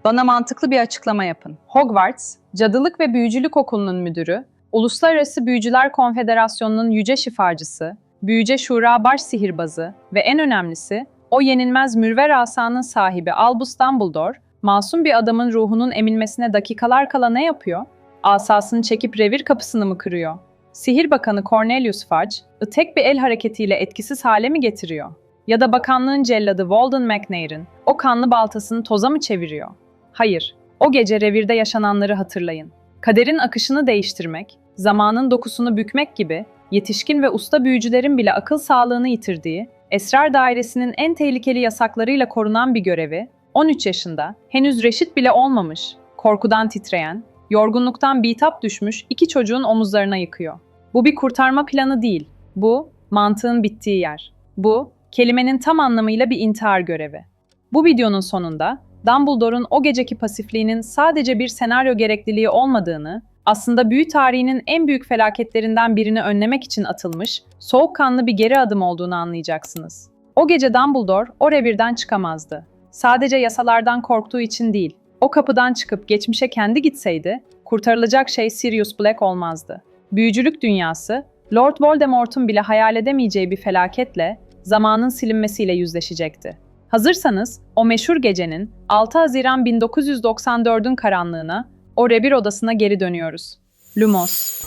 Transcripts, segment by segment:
Bana mantıklı bir açıklama yapın. Hogwarts, Cadılık ve Büyücülük Okulu'nun müdürü, Uluslararası Büyücüler Konfederasyonu'nun yüce şifacısı, Büyüce Şura baş sihirbazı ve en önemlisi, o yenilmez mürver asanın sahibi Albus Dumbledore, masum bir adamın ruhunun emilmesine dakikalar kala ne yapıyor? Asasını çekip revir kapısını mı kırıyor? Sihir Bakanı Cornelius Fudge, tek bir el hareketiyle etkisiz hale mi getiriyor? Ya da bakanlığın celladı Walden McNair'ın o kanlı baltasını toza mı çeviriyor? Hayır, o gece revirde yaşananları hatırlayın. Kaderin akışını değiştirmek, zamanın dokusunu bükmek gibi yetişkin ve usta büyücülerin bile akıl sağlığını yitirdiği, esrar dairesinin en tehlikeli yasaklarıyla korunan bir görevi, 13 yaşında, henüz reşit bile olmamış, korkudan titreyen, yorgunluktan bitap düşmüş iki çocuğun omuzlarına yıkıyor. Bu bir kurtarma planı değil, bu mantığın bittiği yer. Bu, kelimenin tam anlamıyla bir intihar görevi. Bu videonun sonunda, Dumbledore'un o geceki pasifliğinin sadece bir senaryo gerekliliği olmadığını, aslında büyü tarihinin en büyük felaketlerinden birini önlemek için atılmış, soğukkanlı bir geri adım olduğunu anlayacaksınız. O gece Dumbledore o revirden çıkamazdı. Sadece yasalardan korktuğu için değil, o kapıdan çıkıp geçmişe kendi gitseydi, kurtarılacak şey Sirius Black olmazdı. Büyücülük dünyası, Lord Voldemort'un bile hayal edemeyeceği bir felaketle, zamanın silinmesiyle yüzleşecekti. Hazırsanız, o meşhur gecenin 6 Haziran 1994'ün karanlığına, o revir odasına geri dönüyoruz. Lumos.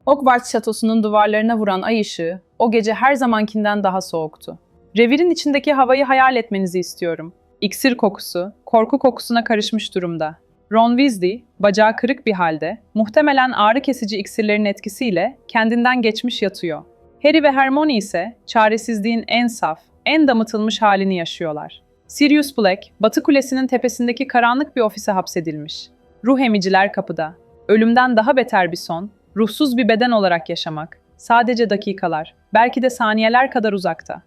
Hogwarts şatosunun duvarlarına vuran ay ışığı, o gece her zamankinden daha soğuktu. Revirin içindeki havayı hayal etmenizi istiyorum. İksir kokusu, korku kokusuna karışmış durumda. Ron Weasley, bacağı kırık bir halde, muhtemelen ağrı kesici iksirlerin etkisiyle kendinden geçmiş yatıyor. Harry ve Hermione ise çaresizliğin en saf, en damıtılmış halini yaşıyorlar. Sirius Black, Batı Kulesi'nin tepesindeki karanlık bir ofise hapsedilmiş. Ruh emiciler kapıda. Ölümden daha beter bir son, ruhsuz bir beden olarak yaşamak, sadece dakikalar, belki de saniyeler kadar uzakta.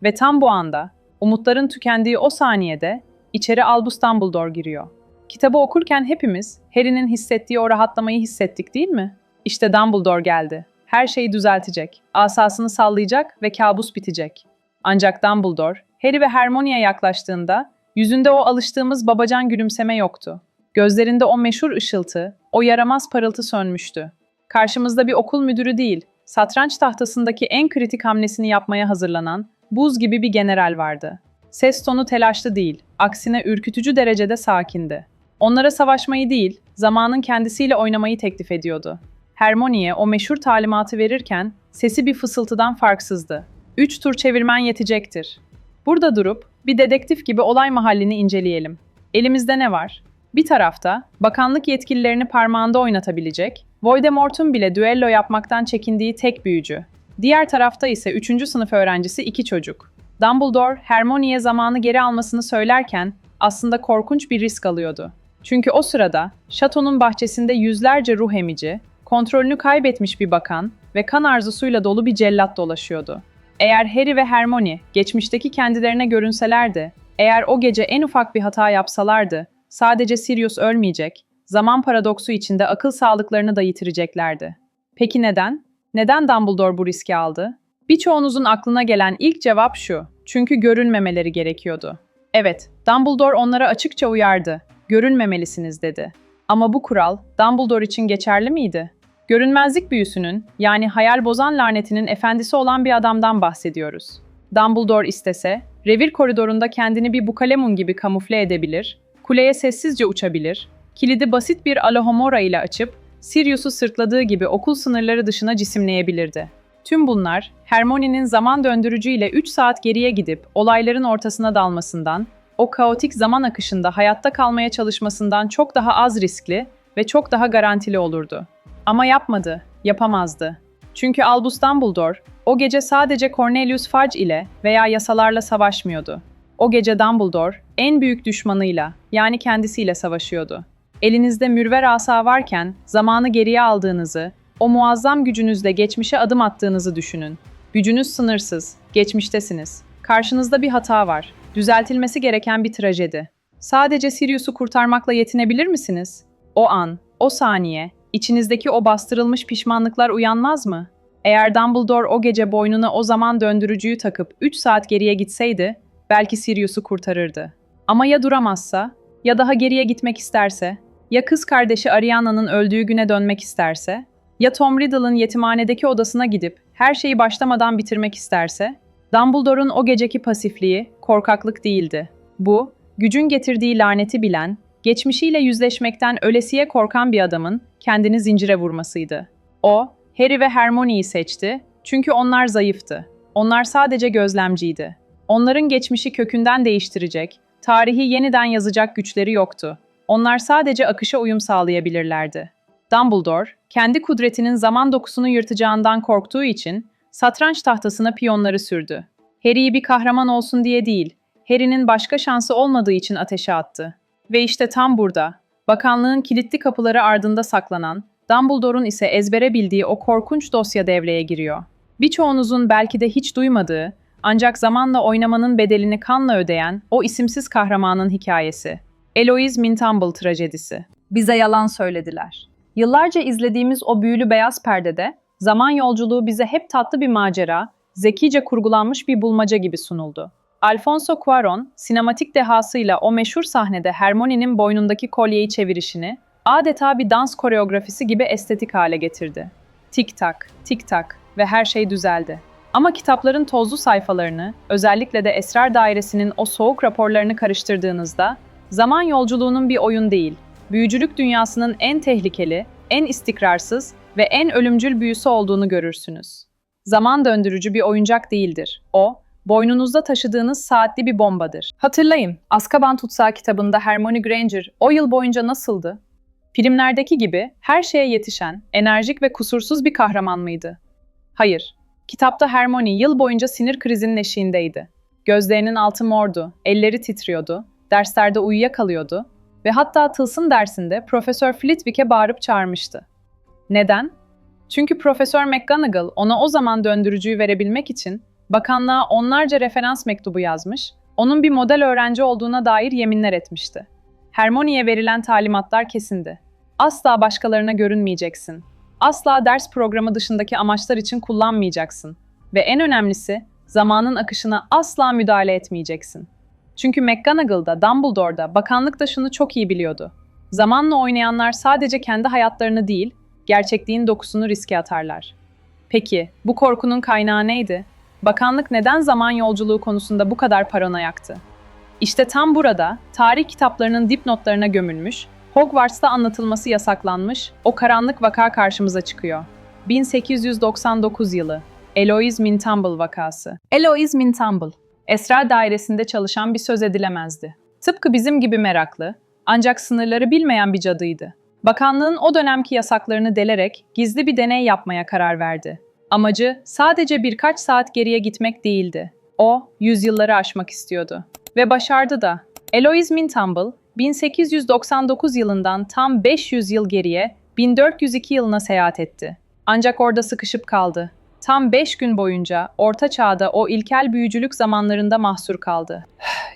Ve tam bu anda, umutların tükendiği o saniyede, içeri Albus Dumbledore giriyor. Kitabı okurken hepimiz, Harry'nin hissettiği o rahatlamayı hissettik değil mi? İşte Dumbledore geldi. Her şeyi düzeltecek, asasını sallayacak ve kabus bitecek. Ancak Dumbledore, Harry ve Hermione'ye yaklaştığında, yüzünde o alıştığımız babacan gülümseme yoktu. Gözlerinde o meşhur ışıltı, o yaramaz parıltı sönmüştü. Karşımızda bir okul müdürü değil, satranç tahtasındaki en kritik hamlesini yapmaya hazırlanan, buz gibi bir general vardı. Ses tonu telaşlı değil, aksine ürkütücü derecede sakindi. Onlara savaşmayı değil, zamanın kendisiyle oynamayı teklif ediyordu. Hermione'ye o meşhur talimatı verirken, sesi bir fısıltıdan farksızdı. 3 tur çevirmen yetecektir. Burada durup, bir dedektif gibi olay mahallini inceleyelim. Elimizde ne var? Bir tarafta, bakanlık yetkililerini parmağında oynatabilecek, Voldemort'un bile düello yapmaktan çekindiği tek büyücü. Diğer tarafta ise 3. sınıf öğrencisi 2 çocuk. Dumbledore, Hermione'ye zamanı geri almasını söylerken aslında korkunç bir risk alıyordu. Çünkü o sırada şatonun bahçesinde yüzlerce ruh emici, kontrolünü kaybetmiş bir bakan ve kan arzusuyla dolu bir cellat dolaşıyordu. Eğer Harry ve Hermione geçmişteki kendilerine görünselerdi, eğer o gece en ufak bir hata yapsalardı, sadece Sirius ölmeyecek, zaman paradoksu içinde akıl sağlıklarını da yitireceklerdi. Peki neden? Neden Dumbledore bu riski aldı? Birçoğunuzun aklına gelen ilk cevap şu: çünkü görünmemeleri gerekiyordu. Evet, Dumbledore onlara açıkça uyardı. Görünmemelisiniz dedi. Ama bu kural Dumbledore için geçerli miydi? Görünmezlik büyüsünün, yani hayal bozan lanetinin efendisi olan bir adamdan bahsediyoruz. Dumbledore istese, revir koridorunda kendini bir bukalemun gibi kamufle edebilir, kuleye sessizce uçabilir, kilidi basit bir alohomora ile açıp, Sirius'u sırtladığı gibi okul sınırları dışına cisimleyebilirdi. Tüm bunlar, Hermione'nin zaman döndürücüyle 3 saat geriye gidip olayların ortasına dalmasından, o kaotik zaman akışında hayatta kalmaya çalışmasından çok daha az riskli ve çok daha garantili olurdu. Ama yapmadı, yapamazdı. Çünkü Albus Dumbledore, o gece sadece Cornelius Fudge ile veya yasalarla savaşmıyordu. O gece Dumbledore, en büyük düşmanıyla, yani kendisiyle savaşıyordu. Elinizde mürver asa varken, zamanı geriye aldığınızı, o muazzam gücünüzle geçmişe adım attığınızı düşünün. Gücünüz sınırsız, geçmiştesiniz. Karşınızda bir hata var, düzeltilmesi gereken bir trajedi. Sadece Sirius'u kurtarmakla yetinebilir misiniz? O an, O saniye, içinizdeki o bastırılmış pişmanlıklar uyanmaz mı? Eğer Dumbledore o gece boynuna o zaman döndürücüyü takıp 3 saat geriye gitseydi, belki Sirius'u kurtarırdı. Ama ya duramazsa, ya daha geriye gitmek isterse, ya kız kardeşi Ariana'nın öldüğü güne dönmek isterse, ya Tom Riddle'ın yetimhanedeki odasına gidip her şeyi başlamadan bitirmek isterse, Dumbledore'un o geceki pasifliği korkaklık değildi. Bu, gücün getirdiği laneti bilen, geçmişiyle yüzleşmekten ölesiye korkan bir adamın kendini zincire vurmasıydı. O, Harry ve Hermione'yi seçti çünkü onlar zayıftı. Onlar sadece gözlemciydi. Onların geçmişi kökünden değiştirecek, tarihi yeniden yazacak güçleri yoktu. Onlar sadece akışa uyum sağlayabilirlerdi. Dumbledore, kendi kudretinin zaman dokusunu yırtacağından korktuğu için satranç tahtasına piyonları sürdü. Harry'i bir kahraman olsun diye değil, Harry'nin başka şansı olmadığı için ateşe attı. Ve işte tam burada, bakanlığın kilitli kapıları ardında saklanan, Dumbledore'un ise ezbere bildiği o korkunç dosya devreye giriyor. Birçoğunuzun belki de hiç duymadığı, ancak zamanla oynamanın bedelini kanla ödeyen o isimsiz kahramanın hikayesi. Eloise Mintumble trajedisi. Bize yalan söylediler. Yıllarca izlediğimiz o büyülü beyaz perdede, zaman yolculuğu bize hep tatlı bir macera, zekice kurgulanmış bir bulmaca gibi sunuldu. Alfonso Cuarón, sinematik dehasıyla o meşhur sahnede Hermione'nin boynundaki kolyeyi çevirişini, adeta bir dans koreografisi gibi estetik hale getirdi. Tik tak, tik tak ve her şey düzeldi. Ama kitapların tozlu sayfalarını, özellikle de Esrar Dairesi'nin o soğuk raporlarını karıştırdığınızda, zaman yolculuğunun bir oyun değil, büyücülük dünyasının en tehlikeli, en istikrarsız ve en ölümcül büyüsü olduğunu görürsünüz. Zaman döndürücü bir oyuncak değildir. O, boynunuzda taşıdığınız saatli bir bombadır. Hatırlayın, Azkaban Tutsağı kitabında Hermione Granger o yıl boyunca nasıldı? Filmlerdeki gibi her şeye yetişen, enerjik ve kusursuz bir kahraman mıydı? Hayır. Kitapta Hermione yıl boyunca sinir krizinin eşiğindeydi. Gözlerinin altı mordu, elleri titriyordu, derslerde uyuyakalıyordu ve hatta tılsım dersinde Profesör Flitwick'e bağırıp çağırmıştı. Neden? Çünkü Profesör McGonagall ona o zaman döndürücüyü verebilmek için bakanlığa onlarca referans mektubu yazmış, onun bir model öğrenci olduğuna dair yeminler etmişti. Hermione'ye verilen talimatlar kesindi. Asla başkalarına görünmeyeceksin. Asla ders programı dışındaki amaçlar için kullanmayacaksın. Ve en önemlisi, zamanın akışına asla müdahale etmeyeceksin. Çünkü McGonagall da Dumbledore da bakanlık da şunu çok iyi biliyordu. Zamanla oynayanlar sadece kendi hayatlarını değil, gerçekliğin dokusunu riske atarlar. Peki, bu korkunun kaynağı neydi? Bakanlık neden zaman yolculuğu konusunda bu kadar paranoyaktı? İşte tam burada, tarih kitaplarının dipnotlarına gömülmüş, Hogwarts'ta anlatılması yasaklanmış, o karanlık vaka karşımıza çıkıyor. 1899 yılı, Eloise Mintumble vakası. Eloise Mintumble, Esrar Dairesi'nde çalışan bir söz edilemezdi. Tıpkı bizim gibi meraklı, ancak sınırları bilmeyen bir cadıydı. Bakanlığın o dönemki yasaklarını delerek gizli bir deney yapmaya karar verdi. Amacı sadece birkaç saat geriye gitmek değildi. O, yüzyılları aşmak istiyordu. Ve başardı da. Eloise Mintumble, 1899 yılından tam 500 yıl geriye 1402 yılına seyahat etti. Ancak orada sıkışıp kaldı. Tam 5 gün boyunca Orta Çağ'da o ilkel büyücülük zamanlarında mahsur kaldı.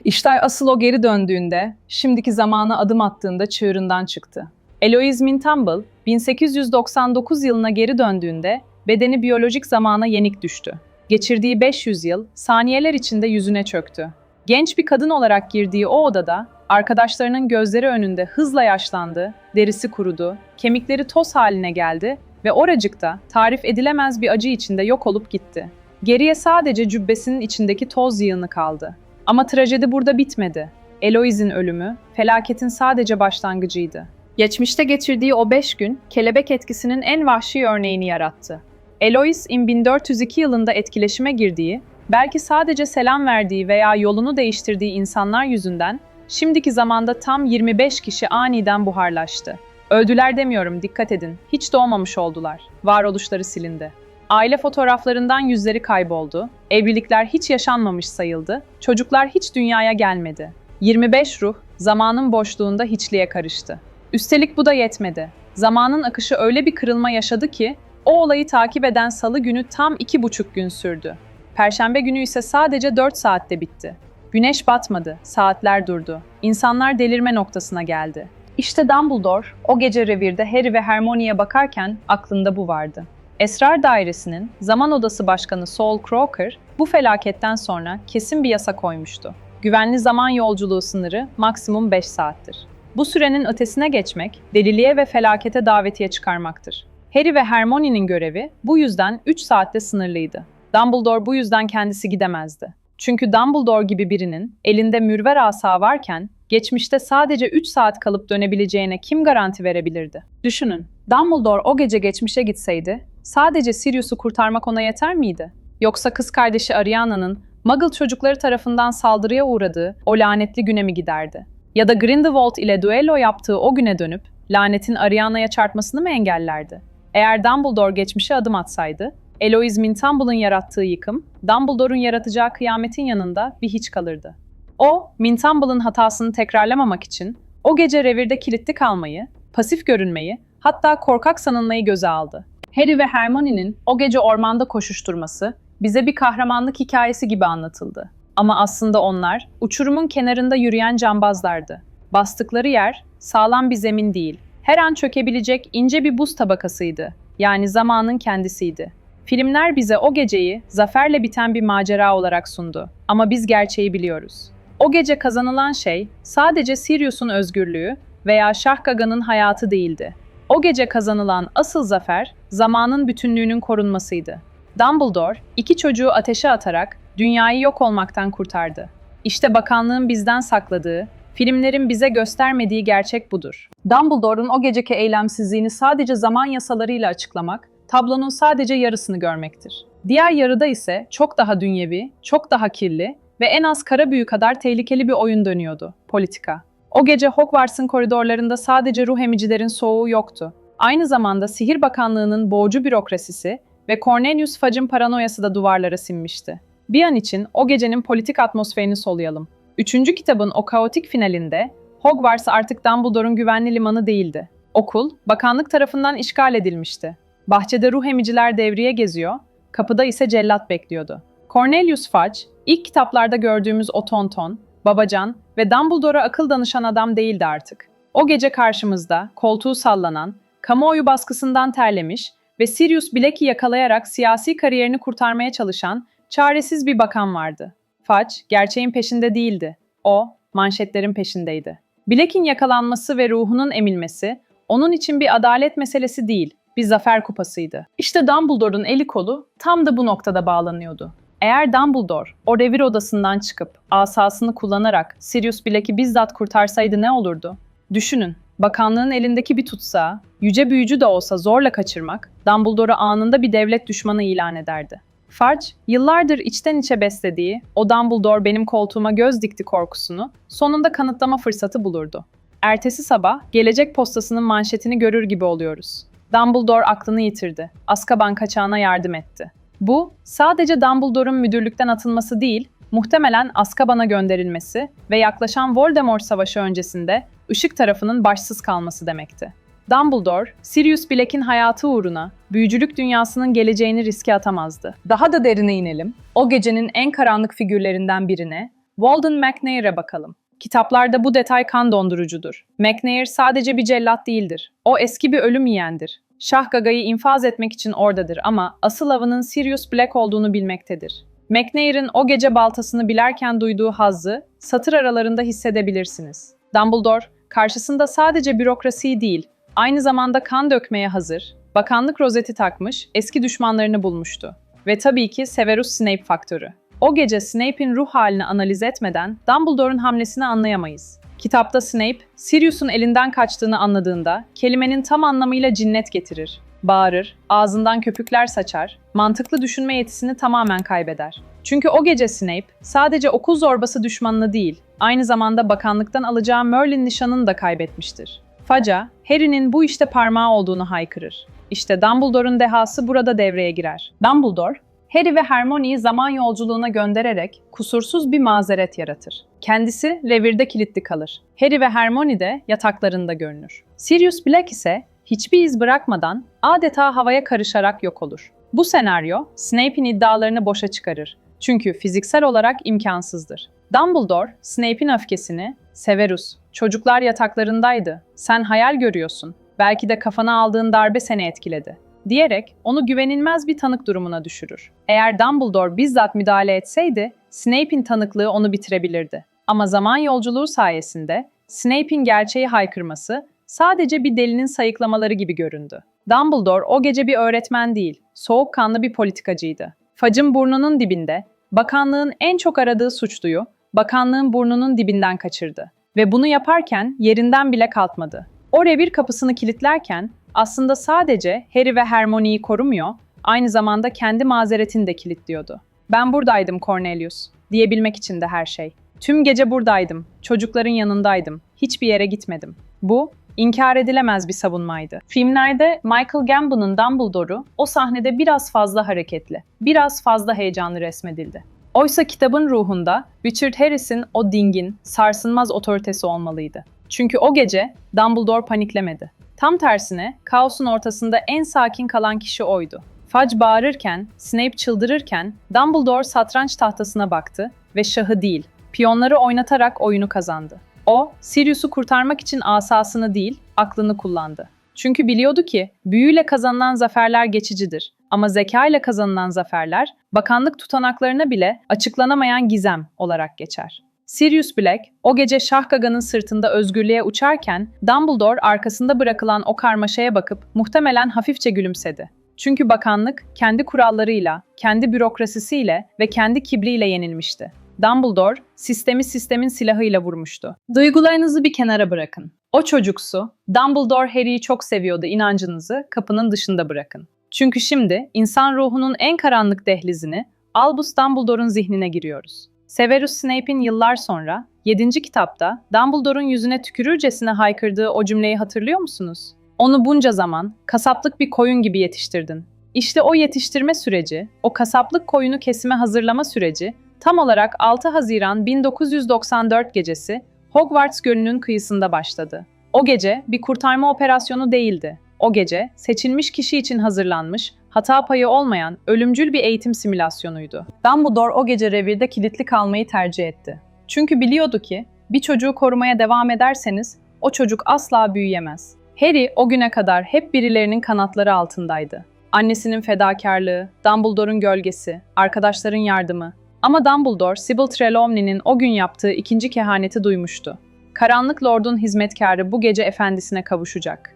İşte asıl o geri döndüğünde, şimdiki zamana adım attığında çığırından çıktı. Eloise Mintumble, 1899 yılına geri döndüğünde bedeni biyolojik zamana yenik düştü. Geçirdiği 500 yıl saniyeler içinde yüzüne çöktü. Genç bir kadın olarak girdiği o odada, arkadaşlarının gözleri önünde hızla yaşlandı, derisi kurudu, kemikleri toz haline geldi ve oracıkta tarif edilemez bir acı içinde yok olup gitti. Geriye sadece cübbesinin içindeki toz yığını kaldı. Ama trajedi burada bitmedi. Eloise'in ölümü, felaketin sadece başlangıcıydı. Geçmişte geçirdiği o 5 gün, kelebek etkisinin en vahşi örneğini yarattı. Eloise, 1402 yılında etkileşime girdiği, belki sadece selam verdiği veya yolunu değiştirdiği insanlar yüzünden, şimdiki zamanda tam 25 kişi aniden buharlaştı. Öldüler demiyorum, dikkat edin, hiç doğmamış oldular. Varoluşları silindi. Aile fotoğraflarından yüzleri kayboldu, evlilikler hiç yaşanmamış sayıldı, çocuklar hiç dünyaya gelmedi. 25 ruh, zamanın boşluğunda hiçliğe karıştı. Üstelik bu da yetmedi. Zamanın akışı öyle bir kırılma yaşadı ki, o olayı takip eden salı günü tam 2,5 gün sürdü. Perşembe günü ise sadece 4 saatte bitti. Güneş batmadı, saatler durdu. İnsanlar delirme noktasına geldi. İşte Dumbledore o gece revirde Harry ve Hermione'ye bakarken aklında bu vardı. Esrar Dairesi'nin Zaman Odası Başkanı Saul Crocker bu felaketten sonra kesin bir yasa koymuştu. Güvenli zaman yolculuğu sınırı maksimum 5 saattir. Bu sürenin ötesine geçmek, deliliğe ve felakete davetiye çıkarmaktır. Harry ve Hermione'nin görevi bu yüzden 3 saatte sınırlıydı. Dumbledore bu yüzden kendisi gidemezdi. Çünkü Dumbledore gibi birinin elinde mürver asa varken geçmişte sadece 3 saat kalıp dönebileceğine kim garanti verebilirdi? Düşünün, Dumbledore o gece geçmişe gitseydi sadece Sirius'u kurtarmak ona yeter miydi? Yoksa kız kardeşi Ariana'nın Muggle çocukları tarafından saldırıya uğradığı o lanetli güne mi giderdi? Ya da Grindelwald ile düello yaptığı o güne dönüp lanetin Ariana'ya çarpmasını mı engellerdi? Eğer Dumbledore geçmişe adım atsaydı, Eloise Mintumble'ın yarattığı yıkım, Dumbledore'un yaratacağı kıyametin yanında bir hiç kalırdı. O, Mintumble'ın hatasını tekrarlamamak için o gece revirde kilitli kalmayı, pasif görünmeyi, hatta korkak sanılmayı göze aldı. Harry ve Hermione'nin o gece ormanda koşuşturması bize bir kahramanlık hikayesi gibi anlatıldı. Ama aslında onlar uçurumun kenarında yürüyen cambazlardı. Bastıkları yer sağlam bir zemin değil, her an çökebilecek ince bir buz tabakasıydı. Yani zamanın kendisiydi. Filmler bize o geceyi zaferle biten bir macera olarak sundu. Ama biz gerçeği biliyoruz. O gece kazanılan şey sadece Sirius'un özgürlüğü veya Şahgaga'nın hayatı değildi. O gece kazanılan asıl zafer zamanın bütünlüğünün korunmasıydı. Dumbledore iki çocuğu ateşe atarak dünyayı yok olmaktan kurtardı. İşte bakanlığın bizden sakladığı, filmlerin bize göstermediği gerçek budur. Dumbledore'un o geceki eylemsizliğini sadece zaman yasalarıyla açıklamak, tablonun sadece yarısını görmektir. Diğer yarıda ise çok daha dünyevi, çok daha kirli ve en az kara büyü kadar tehlikeli bir oyun dönüyordu, politika. O gece Hogwarts'ın koridorlarında sadece ruh emicilerin soğuğu yoktu. Aynı zamanda Sihir Bakanlığı'nın boğucu bürokrasisi ve Cornelius Fudge'ın paranoyası da duvarlara sinmişti. Bir an için o gecenin politik atmosferini soluyalım. Üçüncü kitabın o kaotik finalinde Hogwarts artık Dumbledore'un güvenli limanı değildi. Okul, bakanlık tarafından işgal edilmişti. Bahçede ruh emiciler devriye geziyor, kapıda ise cellat bekliyordu. Cornelius Fudge, ilk kitaplarda gördüğümüz o tonton, babacan ve Dumbledore'a akıl danışan adam değildi artık. O gece karşımızda, koltuğu sallanan, kamuoyu baskısından terlemiş ve Sirius Black'i yakalayarak siyasi kariyerini kurtarmaya çalışan çaresiz bir bakan vardı. Fudge, gerçeğin peşinde değildi. O, manşetlerin peşindeydi. Black'in yakalanması ve ruhunun emilmesi, onun için bir adalet meselesi değil, bir zafer kupasıydı. İşte Dumbledore'un eli kolu tam da bu noktada bağlanıyordu. Eğer Dumbledore o revir odasından çıkıp asasını kullanarak Sirius Black'i bizzat kurtarsaydı ne olurdu? Düşünün, bakanlığın elindeki bir tutsağı, yüce büyücü de olsa zorla kaçırmak, Dumbledore'u anında bir devlet düşmanı ilan ederdi. Fudge, yıllardır içten içe beslediği o Dumbledore benim koltuğuma göz dikti korkusunu sonunda kanıtlama fırsatı bulurdu. Ertesi sabah gelecek postasının manşetini görür gibi oluyoruz. Dumbledore aklını yitirdi. Azkaban kaçağına yardım etti. Bu, sadece Dumbledore'un müdürlükten atılması değil, muhtemelen Azkaban'a gönderilmesi ve yaklaşan Voldemort Savaşı öncesinde Işık tarafının başsız kalması demekti. Dumbledore, Sirius Black'in hayatı uğruna büyücülük dünyasının geleceğini riske atamazdı. Daha da derine inelim. O gecenin en karanlık figürlerinden birine, Walden McNair'e bakalım. Kitaplarda bu detay kan dondurucudur. McNair sadece bir cellat değildir. O eski bir ölüm yiyendir. Şahgaga'yı infaz etmek için oradadır ama asıl avının Sirius Black olduğunu bilmektedir. McNair'in o gece baltasını bilerken duyduğu hazzı satır aralarında hissedebilirsiniz. Dumbledore, karşısında sadece bürokrasiyi değil, aynı zamanda kan dökmeye hazır, bakanlık rozeti takmış, eski düşmanlarını bulmuştu. Ve tabii ki Severus Snape faktörü. O gece Snape'in ruh halini analiz etmeden Dumbledore'un hamlesini anlayamayız. Kitapta Snape, Sirius'un elinden kaçtığını anladığında kelimenin tam anlamıyla cinnet getirir. Bağırır, ağzından köpükler saçar, mantıklı düşünme yetisini tamamen kaybeder. Çünkü o gece Snape sadece okul zorbası düşmanını değil, aynı zamanda bakanlıktan alacağı Merlin nişanını da kaybetmiştir. Fudge'a, Harry'nin bu işte parmağı olduğunu haykırır. İşte Dumbledore'un dehası burada devreye girer. Dumbledore, Harry ve Hermione'yi zaman yolculuğuna göndererek kusursuz bir mazeret yaratır. Kendisi revirde kilitli kalır. Harry ve Hermione de yataklarında görünür. Sirius Black ise hiçbir iz bırakmadan adeta havaya karışarak yok olur. Bu senaryo Snape'in iddialarını boşa çıkarır. Çünkü fiziksel olarak imkansızdır. Dumbledore, Snape'in öfkesini, Severus, Çocuklar yataklarındaydı. Sen hayal görüyorsun. Belki de kafana aldığın darbe seni etkiledi. Diyerek onu güvenilmez bir tanık durumuna düşürür. Eğer Dumbledore bizzat müdahale etseydi, Snape'in tanıklığı onu bitirebilirdi. Ama zaman yolculuğu sayesinde Snape'in gerçeği haykırması sadece bir delinin sayıklamaları gibi göründü. Dumbledore o gece bir öğretmen değil, soğukkanlı bir politikacıydı. Fudge'ın burnunun dibinde, bakanlığın en çok aradığı suçluyu, bakanlığın burnunun dibinden kaçırdı. Ve bunu yaparken yerinden bile kalkmadı. O revir kapısını kilitlerken aslında sadece Harry ve Hermione'yi korumuyor, aynı zamanda kendi mazeretini de kilitliyordu. "Ben buradaydım Cornelius," diyebilmek için de her şey. "Tüm gece buradaydım, çocukların yanındaydım, hiçbir yere gitmedim." Bu, inkar edilemez bir savunmaydı. Filmlerde Michael Gambon'un Dumbledore'u o sahnede biraz fazla hareketli, biraz fazla heyecanlı resmedildi. Oysa kitabın ruhunda Richard Harris'in o dingin, sarsılmaz otoritesi olmalıydı. Çünkü o gece Dumbledore paniklemedi. Tam tersine kaosun ortasında en sakin kalan kişi oydu. Fudge bağırırken, Snape çıldırırken Dumbledore satranç tahtasına baktı ve şahı değil, piyonları oynatarak oyunu kazandı. O, Sirius'u kurtarmak için asasını değil, aklını kullandı. Çünkü biliyordu ki büyüyle kazanılan zaferler geçicidir. Ama zeka ile kazanılan zaferler, bakanlık tutanaklarına bile açıklanamayan gizem olarak geçer. Sirius Black, o gece Şah Gaga'nın sırtında özgürlüğe uçarken, Dumbledore arkasında bırakılan o karmaşaya bakıp muhtemelen hafifçe gülümsedi. Çünkü bakanlık kendi kurallarıyla, kendi bürokrasisiyle ve kendi kibriyle yenilmişti. Dumbledore, sistemi sistemin silahıyla vurmuştu. Duygularınızı bir kenara bırakın. O çocuksu, Dumbledore Harry'yi çok seviyordu inancınızı kapının dışında bırakın. Çünkü şimdi insan ruhunun en karanlık dehlizini Albus Dumbledore'un zihnine giriyoruz. Severus Snape'in yıllar sonra 7. kitapta Dumbledore'un yüzüne tükürürcesine haykırdığı o cümleyi hatırlıyor musunuz? "Onu bunca zaman kasaplık bir koyun gibi yetiştirdin." İşte o yetiştirme süreci, o kasaplık koyunu kesime hazırlama süreci tam olarak 6 Haziran 1994 gecesi Hogwarts Gölü'nün kıyısında başladı. O gece bir kurtarma operasyonu değildi. O gece seçilmiş kişi için hazırlanmış, hata payı olmayan ölümcül bir eğitim simülasyonuydu. Dumbledore o gece revirde kilitli kalmayı tercih etti. Çünkü biliyordu ki bir çocuğu korumaya devam ederseniz o çocuk asla büyüyemez. Harry o güne kadar hep birilerinin kanatları altındaydı. Annesinin fedakarlığı, Dumbledore'un gölgesi, arkadaşların yardımı. Ama Dumbledore, Sybil Trelawney'nin o gün yaptığı ikinci kehaneti duymuştu. Karanlık Lord'un hizmetkarı bu gece efendisine kavuşacak.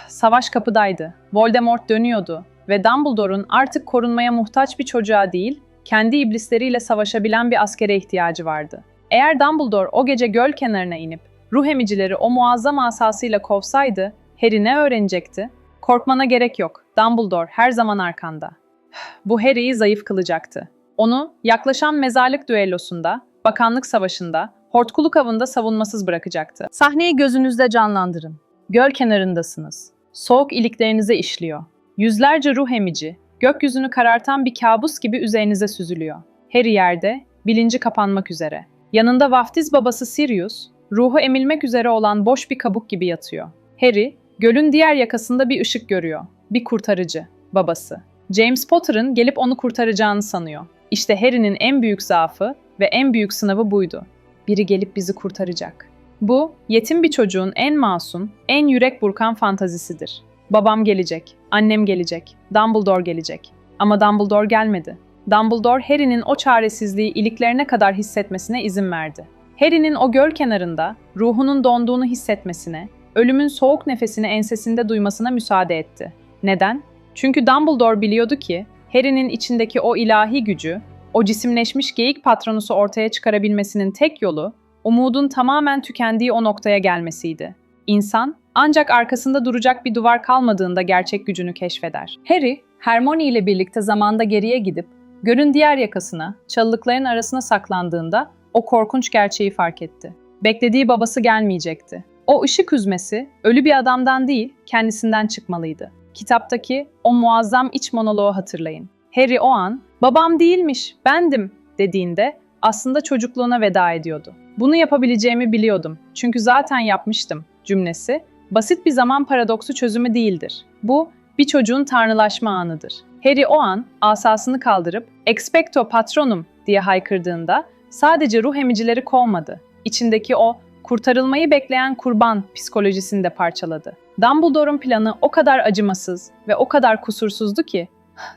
Savaş kapıdaydı. Voldemort dönüyordu ve Dumbledore'un artık korunmaya muhtaç bir çocuğa değil, kendi iblisleriyle savaşabilen bir askere ihtiyacı vardı. Eğer Dumbledore o gece göl kenarına inip ruh emicileri o muazzam asasıyla kovsaydı, Harry ne öğrenecekti? Korkmana gerek yok. Dumbledore her zaman arkanda. Bu Harry'yi zayıf kılacaktı. Onu yaklaşan mezarlık düellosunda, bakanlık savaşında, hortkuluk avında savunmasız bırakacaktı. Sahneyi gözünüzde canlandırın. Göl kenarındasınız. Soğuk iliklerinize işliyor. Yüzlerce ruh emici, gökyüzünü karartan bir kabus gibi üzerinize süzülüyor. Harry yerde, bilinci kapanmak üzere. Yanında vaftiz babası Sirius, ruhu emilmek üzere olan boş bir kabuk gibi yatıyor. Harry, gölün diğer yakasında bir ışık görüyor. Bir kurtarıcı, babası. James Potter'ın gelip onu kurtaracağını sanıyor. İşte Harry'nin en büyük zaafı ve en büyük sınavı buydu. Biri gelip bizi kurtaracak. Bu, yetim bir çocuğun en masum, en yürek burkan fantazisidir. Babam gelecek, annem gelecek, Dumbledore gelecek. Ama Dumbledore gelmedi. Dumbledore, Harry'nin o çaresizliği iliklerine kadar hissetmesine izin verdi. Harry'nin o göl kenarında ruhunun donduğunu hissetmesine, ölümün soğuk nefesini ensesinde duymasına müsaade etti. Neden? Çünkü Dumbledore biliyordu ki, Harry'nin içindeki o ilahi gücü, o cisimleşmiş geyik patronusu ortaya çıkarabilmesinin tek yolu, umudun tamamen tükendiği o noktaya gelmesiydi. İnsan, ancak arkasında duracak bir duvar kalmadığında gerçek gücünü keşfeder. Harry, Hermione ile birlikte zamanda geriye gidip, gölün diğer yakasına, çalılıkların arasına saklandığında o korkunç gerçeği fark etti. Beklediği babası gelmeyecekti. O ışık hüzmesi, ölü bir adamdan değil, kendisinden çıkmalıydı. Kitaptaki o muazzam iç monoloğu hatırlayın. Harry o an, "Babam değilmiş, bendim," dediğinde aslında çocukluğuna veda ediyordu. "Bunu yapabileceğimi biliyordum, çünkü zaten yapmıştım," cümlesi, basit bir zaman paradoksu çözümü değildir. Bu, bir çocuğun tanrılaşma anıdır. Harry o an, asasını kaldırıp, "Expecto Patronum," diye haykırdığında, sadece ruh emicileri kovmadı. İçindeki o kurtarılmayı bekleyen kurban psikolojisini de parçaladı. Dumbledore'un planı o kadar acımasız ve o kadar kusursuzdu ki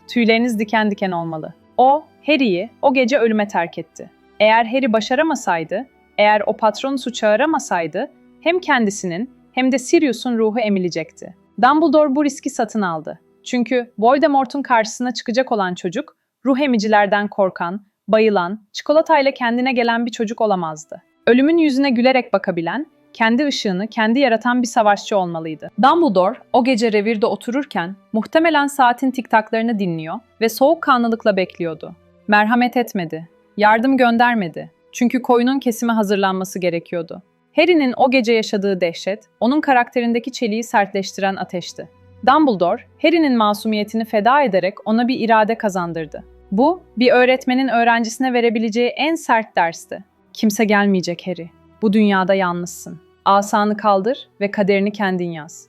tüyleriniz diken diken olmalı. O, Harry'i o gece ölüme terk etti. Eğer Harry başaramasaydı, eğer o Patronus'u çağıramasaydı hem kendisinin hem de Sirius'un ruhu emilecekti. Dumbledore bu riski satın aldı. Çünkü Voldemort'un karşısına çıkacak olan çocuk, ruh emicilerden korkan, bayılan, çikolatayla kendine gelen bir çocuk olamazdı. Ölümün yüzüne gülerek bakabilen, kendi ışığını kendi yaratan bir savaşçı olmalıydı. Dumbledore o gece revirde otururken muhtemelen saatin tiktaklarını dinliyor ve soğukkanlılıkla bekliyordu. Merhamet etmedi, yardım göndermedi. Çünkü koyunun kesime hazırlanması gerekiyordu. Harry'nin o gece yaşadığı dehşet, onun karakterindeki çeliği sertleştiren ateşti. Dumbledore, Harry'nin masumiyetini feda ederek ona bir irade kazandırdı. Bu, bir öğretmenin öğrencisine verebileceği en sert dersti. Kimse gelmeyecek Harry. Bu dünyada yalnızsın. Asanı kaldır ve kaderini kendin yaz.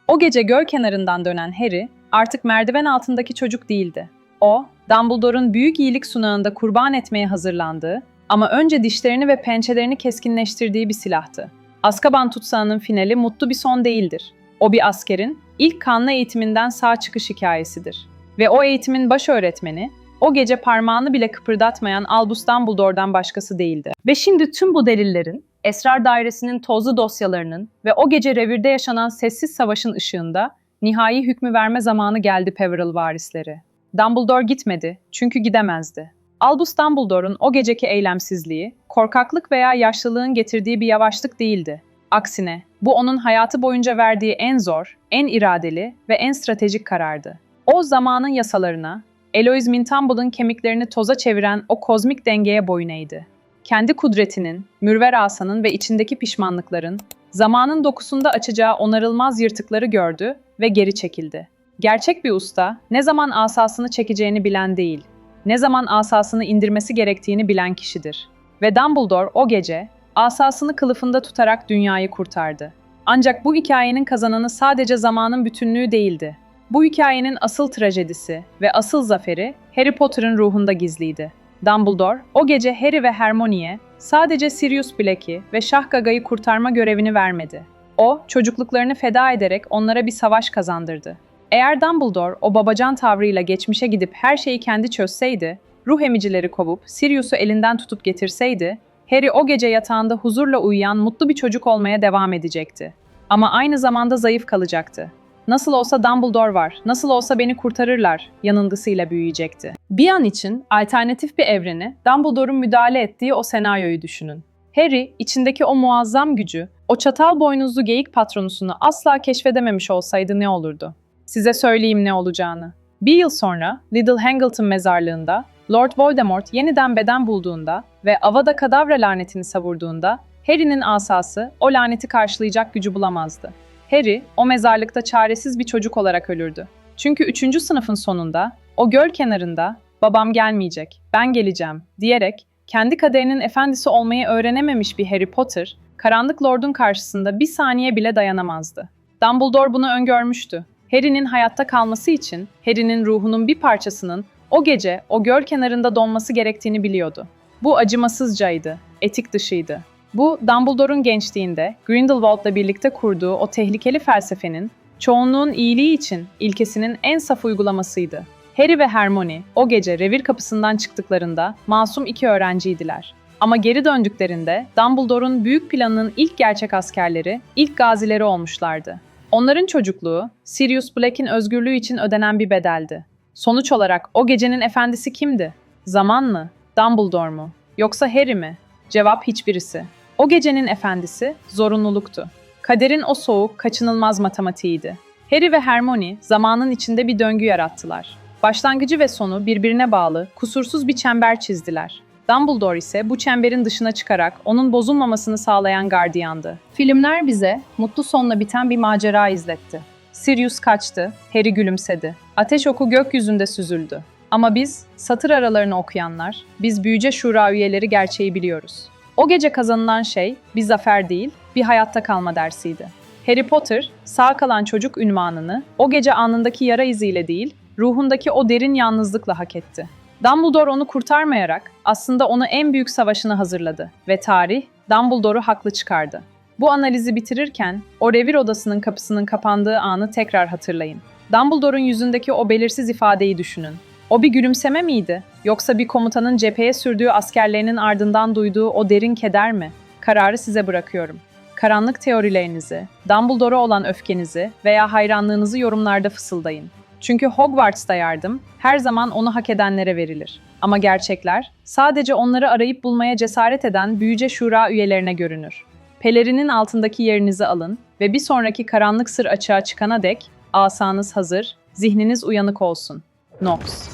O gece göl kenarından dönen Harry, artık merdiven altındaki çocuk değildi. O, Dumbledore'un büyük iyilik sunağında kurban etmeye hazırlandığı ama önce dişlerini ve pençelerini keskinleştirdiği bir silahtı. Azkaban tutsağının finali mutlu bir son değildir. O bir askerin ilk kanlı eğitiminden sağ çıkış hikayesidir. Ve o eğitimin baş öğretmeni, o gece parmağını bile kıpırdatmayan Albus Dumbledore'dan başkası değildi. Ve şimdi tüm bu delillerin, Esrar Dairesi'nin tozlu dosyalarının ve o gece revirde yaşanan sessiz savaşın ışığında nihai hükmü verme zamanı geldi Peveril varisleri. Dumbledore gitmedi çünkü gidemezdi. Albus Dumbledore'un o geceki eylemsizliği, korkaklık veya yaşlılığın getirdiği bir yavaşlık değildi. Aksine, bu onun hayatı boyunca verdiği en zor, en iradeli ve en stratejik karardı. O zamanın yasalarına, Eloise Mintumble'ın kemiklerini toza çeviren o kozmik dengeye boyun eğdi. Kendi kudretinin, mürver asanın ve içindeki pişmanlıkların, zamanın dokusunda açacağı onarılmaz yırtıkları gördü ve geri çekildi. Gerçek bir usta, ne zaman asasını çekeceğini bilen değil, ne zaman asasını indirmesi gerektiğini bilen kişidir. Ve Dumbledore o gece, asasını kılıfında tutarak dünyayı kurtardı. Ancak bu hikayenin kazananı sadece zamanın bütünlüğü değildi. Bu hikayenin asıl trajedisi ve asıl zaferi Harry Potter'ın ruhunda gizliydi. Dumbledore, o gece Harry ve Hermione'ye sadece Sirius Black'i ve Şah Gaga'yı kurtarma görevini vermedi. O, çocukluklarını feda ederek onlara bir savaş kazandırdı. Eğer Dumbledore o babacan tavrıyla geçmişe gidip her şeyi kendi çözseydi, ruh emicileri kovup Sirius'u elinden tutup getirseydi, Harry o gece yatağında huzurla uyuyan mutlu bir çocuk olmaya devam edecekti. Ama aynı zamanda zayıf kalacaktı. Nasıl olsa Dumbledore var, nasıl olsa beni kurtarırlar yanılgısıyla büyüyecekti. Bir an için alternatif bir evreni, Dumbledore'un müdahale ettiği o senaryoyu düşünün. Harry, içindeki o muazzam gücü, o çatal boynuzlu geyik patronusunu asla keşfedememiş olsaydı ne olurdu? Size söyleyeyim ne olacağını. Bir yıl sonra Little Hangleton mezarlığında Lord Voldemort yeniden beden bulduğunda ve Avada Kedavra lanetini savurduğunda Harry'nin asası o laneti karşılayacak gücü bulamazdı. Harry o mezarlıkta çaresiz bir çocuk olarak ölürdü. Çünkü 3. sınıfın sonunda o göl kenarında "Babam gelmeyecek, ben geleceğim" diyerek kendi kaderinin efendisi olmayı öğrenememiş bir Harry Potter, Karanlık Lord'un karşısında bir saniye bile dayanamazdı. Dumbledore bunu öngörmüştü. Harry'nin hayatta kalması için Harry'nin ruhunun bir parçasının o gece o göl kenarında donması gerektiğini biliyordu. Bu acımasızcaydı, etik dışıydı. Bu, Dumbledore'un gençliğinde Grindelwald'la birlikte kurduğu o tehlikeli felsefenin, çoğunluğun iyiliği için ilkesinin en saf uygulamasıydı. Harry ve Hermione o gece revir kapısından çıktıklarında masum 2 öğrenciydiler. Ama geri döndüklerinde Dumbledore'un büyük planının ilk gerçek askerleri, ilk gazileri olmuşlardı. Onların çocukluğu, Sirius Black'in özgürlüğü için ödenen bir bedeldi. Sonuç olarak o gecenin efendisi kimdi? Zaman mı? Dumbledore mu? Yoksa Harry mi? Cevap hiçbirisi. O gecenin efendisi zorunluluktu. Kaderin o soğuk, kaçınılmaz matematiğiydi. Harry ve Hermione zamanın içinde bir döngü yarattılar. Başlangıcı ve sonu birbirine bağlı, kusursuz bir çember çizdiler. Dumbledore ise bu çemberin dışına çıkarak onun bozulmamasını sağlayan gardiyandı. Filmler bize mutlu sonla biten bir macera izletti. Sirius kaçtı, Harry gülümsedi. Ateş oku gökyüzünde süzüldü. Ama biz, satır aralarını okuyanlar, biz Büyüce Şura üyeleri gerçeği biliyoruz. O gece kazanılan şey bir zafer değil, bir hayatta kalma dersiydi. Harry Potter, sağ kalan çocuk unvanını o gece alnındaki yara iziyle değil, ruhundaki o derin yalnızlıkla hak etti. Dumbledore onu kurtarmayarak aslında onu en büyük savaşına hazırladı ve tarih Dumbledore'u haklı çıkardı. Bu analizi bitirirken, o revir odasının kapısının kapandığı anı tekrar hatırlayın. Dumbledore'un yüzündeki o belirsiz ifadeyi düşünün. O bir gülümseme miydi? Yoksa bir komutanın cepheye sürdüğü askerlerinin ardından duyduğu o derin keder mi? Kararı size bırakıyorum. Karanlık teorilerinizi, Dumbledore'a olan öfkenizi veya hayranlığınızı yorumlarda fısıldayın. Çünkü Hogwarts'ta yardım her zaman onu hak edenlere verilir. Ama gerçekler sadece onları arayıp bulmaya cesaret eden Büyüce Şura üyelerine görünür. Pelerinin altındaki yerinizi alın ve bir sonraki karanlık sır açığa çıkana dek asanız hazır, zihniniz uyanık olsun. Nox.